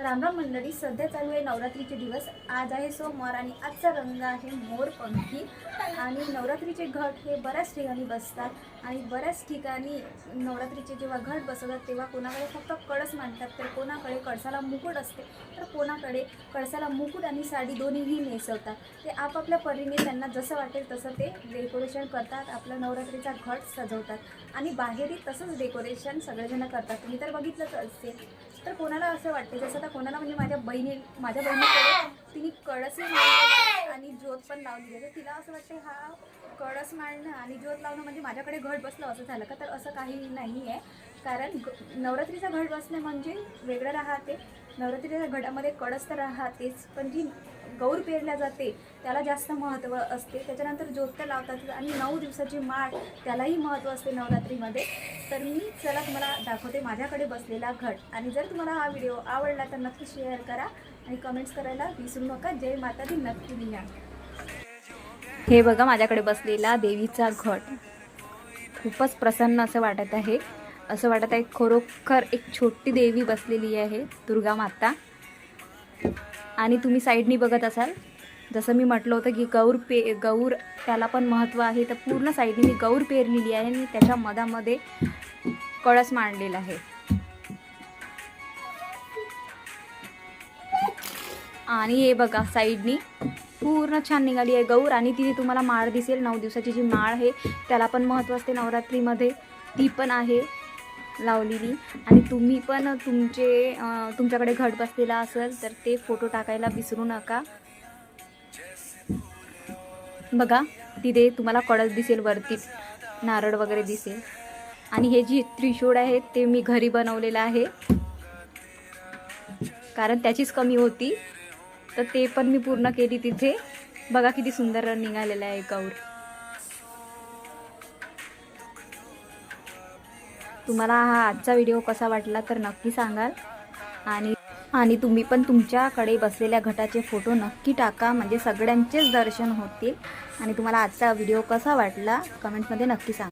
राम राम मंडळी, सध्या चालू आहे नवरात्रीचे दिवस। आज आहे सोमवार आणि आजचा रंग आहे मोरपंखी। आणि नवरात्रीचे घट हे बऱ्याच ठिकाणी बसतात आणि बऱ्याच ठिकाणी नवरात्रीचे जेव्हा घट बसवतात तेव्हा कोणाकडे फक्त कळस मांडतात, तर कोणाकडे कळसाला मुकुट असते, तर कोणाकडे कळसाला मुकुट आणि साडी दोन्हीही नेसवतात। ते आपापल्या परीने त्यांना जसं वाटेल तसं ते डेकोरेशन करतात, आपला नवरात्रीचा घट सजवतात आणि बाहेरही तसंच डेकोरेशन सगळेजण करतात। तुम्ही तर बघितलंच असेल। तर कोणाला असं वाटते, जसं आता कोणाला म्हणजे माझ्या बहिणीकडे तिने कळसही मांडलेला आणि ज्योत पण लावली आहे, तर तिला असं वाटते हा कळस मांडणं आणि ज्योत लावणं म्हणजे माझ्याकडे घट बसलं असं झालं का? तर असं काही नाही आहे। कारण नवरात्रीचा घट बसणे म्हणजे वेगळं राहते। नवरात्रीच्या घटामध्ये कळस तर राहतेच, पण जी गौर पेरल्या जाते त्याला जास्त महत्त्व असते। त्याच्यानंतर ज्योत तर लावतात आणि 9 दिवसाची माळ त्यालाही महत्त्व असते नवरात्रीमध्ये। तर मी चला तुम्हाला दाखवते माझ्याकडे बसलेला घट। आणि जर तुम्हाला हा व्हिडिओ आवडला तर नक्की शेअर करा आणि कमेंट्स करायला विसरू नका। जय माता दी नक्की लिहा। हे बघा माझ्याकडे बसलेला देवीचा घट, खूपच प्रसन्न असं वाटत आहे। असं वाटत आहे खरोखर एक छोटी देवी बसलेली आहे, दुर्गा माता। आणि तुम्ही साईडनी बघत असाल, जसं मी म्हटलं होतं की गौर त्याला पण महत्त्व आहे, तर पूर्ण साईडनी मी गौर पेरलेली आहे आणि त्याच्या मधामध्ये कळस मांडलेला आहे। आणि हे बघा साईडनी पूर्ण छान निघाली आहे गौर। आणि तिथे तुम्हाला माळ दिसेल, 9 दिवसाची जी माळ आहे त्याला पण महत्त्व असते नवरात्रीमध्ये, ती पण आहे लावलेली। आणि तुम्ही पण तुमच्याकडे घट बसलेला असेल तर ते फोटो टाकायला विसरू नका। बघा तिथे तुम्हाला कळस दिसेल, वरती नारळ वगैरे दिसेल। आणि हे जी त्रिशूळ आहे ते मी घरी बनवलेलं आहे, कारण त्याचीच कमी होती, तर ते पण मी पूर्ण केली तिथे। बघा किती सुंदर निघालेला आहे गौर। तुम्हाला हा आजचा व्हिडिओ कसा वाटला तर नक्की सांगाल। आणि तुम्ही पण तुमच्याकडे बसलेल्या घटाचे फोटो नक्की टाका, म्हणजे सगळ्यांचेच दर्शन होतील। आणि तुम्हाला आजचा व्हिडिओ कसा वाटला कमेंट्समध्ये नक्की सांगा।